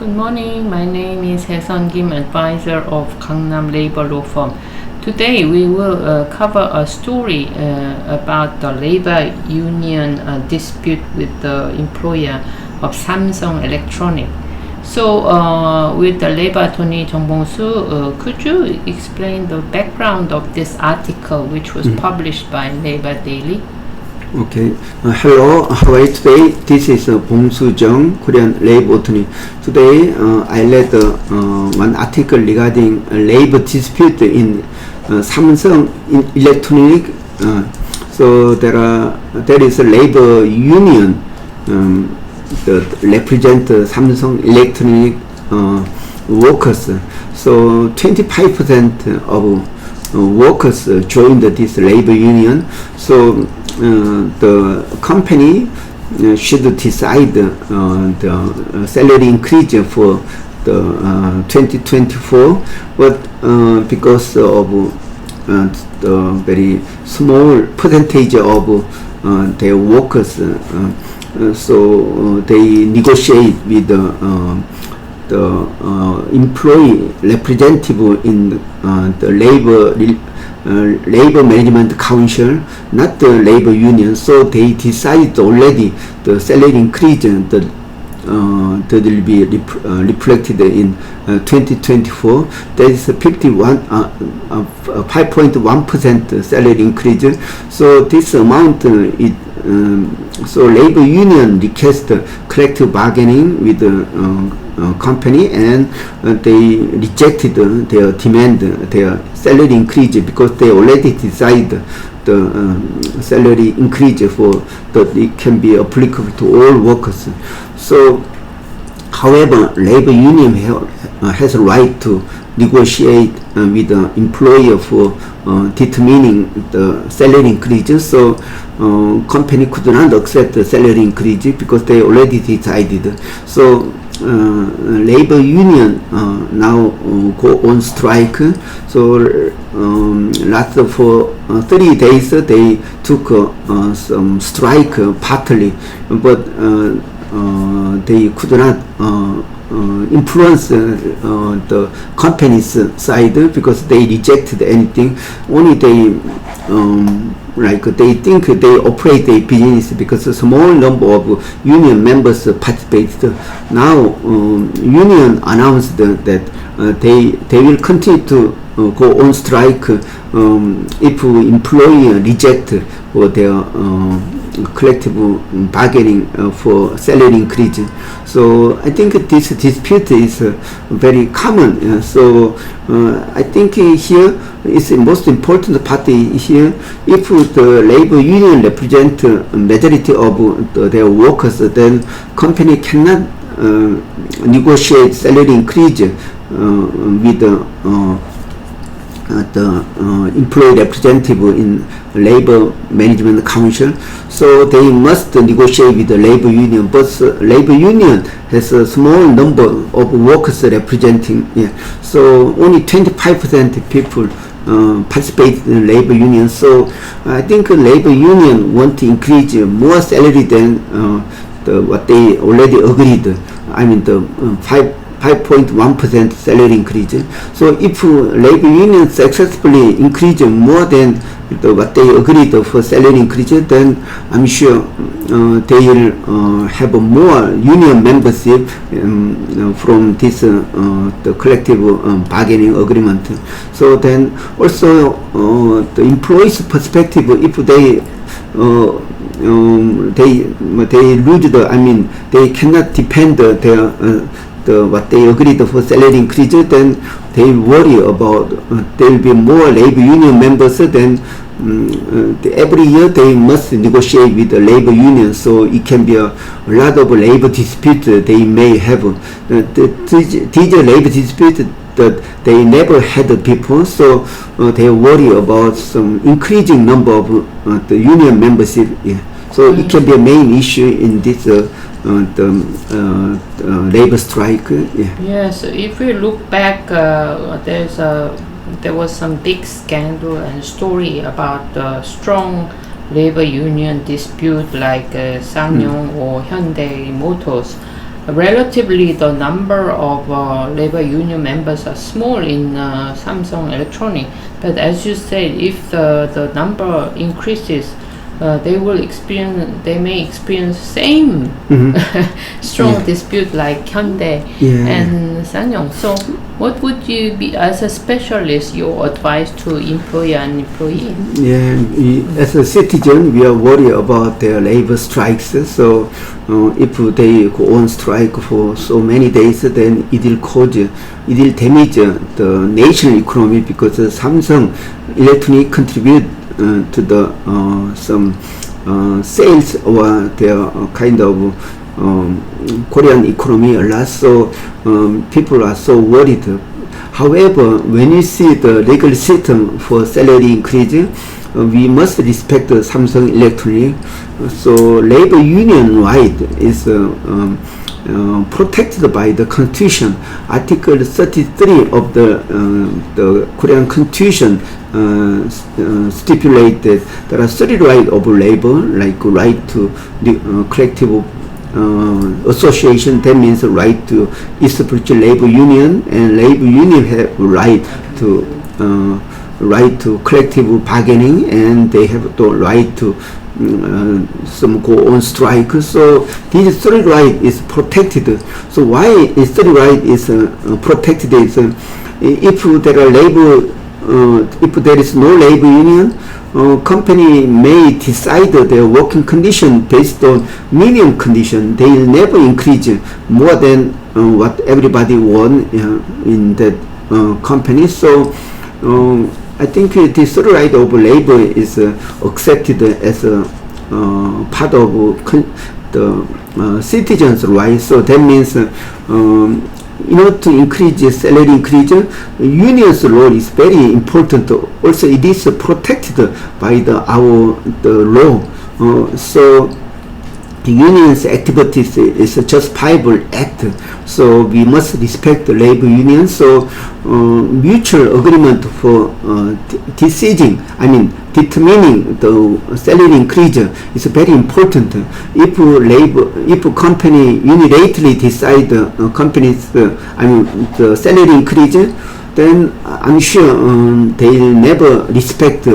Good morning. My name is Hae-sun Kim, advisor of Gangnam Labor Law Firm. Today we will cover a story about the labor union dispute with the employer of Samsung Electronics. So, with the labor attorney Jung Bong-soo, could you explain the background of this article, which was published by Labor Daily? Okay. Hello, how are you today? This is Bong-soo Jung, Korean labor attorney. Today, I read one article regarding a labor dispute in Samsung Electronics. So there is a labor union that represent Samsung Electronics workers. So 25% of workers joined this labor union. So the company should decide the salary increase for the 2024, but because of the very small percentage of their workers, so they negotiate with the employee representative in the labor management council, not the labor union. So they decided already the salary increase that will be reflected in 2024. That is 5.1% salary increase. So this amount so labor union request collective bargaining with the company, and they rejected their demand, their salary increase, because they already decided the salary increase for that it can be applicable to all workers. So, however, labor union has a right to negotiate with the employer for determining the salary increase. So company could not accept the salary increase because they already decided. So labor union now go on strike. So last for 30 days they took some strike partly, but they could not influence the company's side because they rejected anything. Only they they think they operate a business because a small number of union members participated. Now union announced that they will continue to go on strike if employer reject their collective bargaining for salary increase. So I think this dispute is very common. So I think here is the most important part here. If the labor union represent majority of their workers, then company cannot negotiate salary increase with the employee representative in labor management council. So they must negotiate with the labor union, but labor union has a small number of workers representing. So only 25% people participate in labor union. So I think labor union want to increase more salary than what they already agreed. I mean the 5.1% salary increase. So if labor union successfully increase more than what they agreed for salary increase, then I'm sure they will have more union membership from this the collective bargaining agreement. So then also the employees' perspective, if they lose they cannot depend their what they agreed for salary increase, then they worry about there will be more labor union members. Then every year they must negotiate with the labor union. So it can be a lot of labor dispute they may have. These labor dispute that they never had before. So they worry about some increasing number of the union membership. So it can be a main issue in this labor strike. Yes, if we look back, there was some big scandal and story about the strong labor union dispute like SsangYong or Hyundai Motors. relatively the number of labor union members are small in Samsung Electronics. But as you said, if the number increases, they may experience same strong dispute like Hyundai and Sanyong. So what would you be, as a specialist, your advice to employer and employee? As a citizen, we are worried about their labor strikes. So if they go on strike for so many days, then it will damage the national economy, because Samsung Electronics contribute to the some sales or their kind of Korean economy a lot. So people are so worried. However, when you see the legal system for salary increase, we must respect Samsung Electronics. So labor union right is protected by the Constitution. Article 33 of the Korean Constitution stipulate that there are certain rights of labor, like right to the collective association. That means the right to establish labor union, and labor union have right to collective bargaining, and they have the right to some go on strike. So this third right is protected. So why this third right is protected is if there are labor, if there is no labor union, company may decide their working condition based on minimum condition. They will never increase more than what everybody want in that company. So I think this right of labor is accepted as a part of the citizens' rights. So that means in order to increase salary increase, union's role is very important. Also, it is protected by the law. So union's activities is a justifiable act. So we must respect the labor union. So mutual agreement for determining the salary increase is very important. If a company unilaterally decide the salary increase, then I'm sure they'll never respect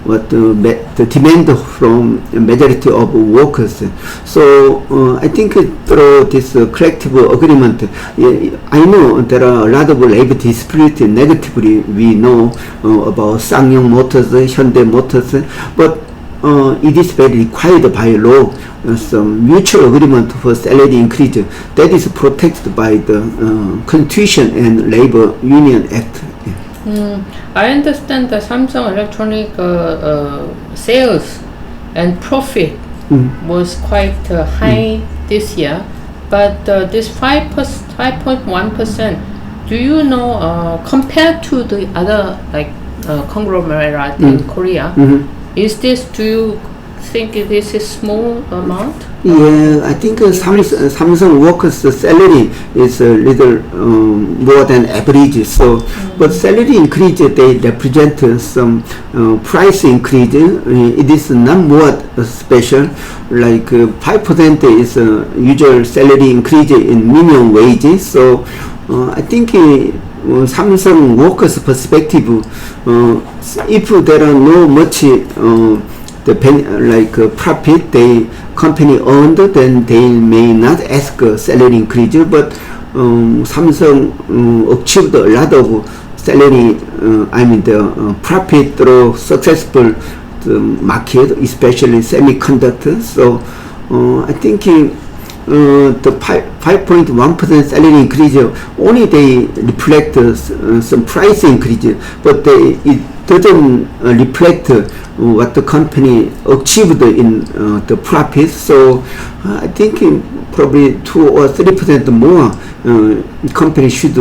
what the demand from a majority of workers. So I think through this collective agreement, I know there are a lot of labor disputes negatively. We know about Sanyong Motors, Hyundai Motors, but it is very required by law. Some mutual agreement for salary increase that is protected by the Constitution and Labor Union Act. I understand that Samsung Electronics sales and profit was quite high this year, but this 5.1%, do you know, compared to the other conglomerate in Korea, is this, do you think this is small amount? Yeah, I think Samsung workers' salary is a little more than average. So, but salary increase, they represent some price increase. It is not more special. Like 5% is usual salary increase in minimum wages. So, I think Samsung workers' perspective, if there are no much profit the company earned, then they may not ask a salary increase. But Samsung achieved a lot of salary, the profit through successful market, especially semiconductors. So I think the 5.1% salary increase only they reflect some price increase, but it doesn't reflect what the company achieved in the profit. So I think probably 2 or 3% more company should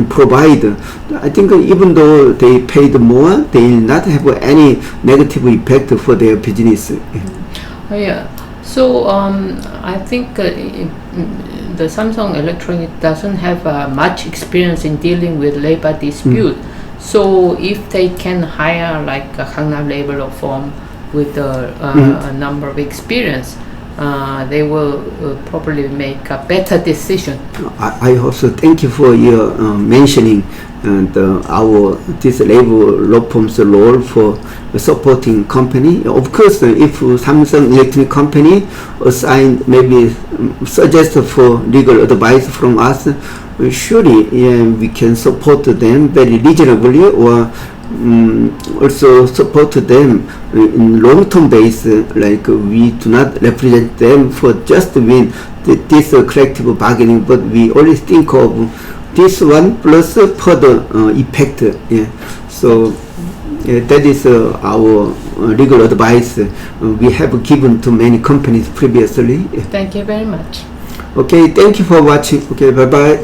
provide. I think even though they paid more, they will not have any negative effect for their business. Yeah. So I think the Samsung Electronics doesn't have much experience in dealing with labor dispute. So if they can hire like a Gangnam Labor Law Firm with a number of experience, they will probably make a better decision. I also thank you for your mentioning this labor law firm's role for supporting company. Of course, if Samsung Electronic Company assign maybe suggest for legal advice from us, surely we can support them very reasonably, or also support them in long-term basis. Like we do not represent them for just win this collective bargaining, but we always think of this one plus further effect. So that is our legal advice we have given to many companies previously. Thank you very much. Okay, thank you for watching. Okay, bye bye.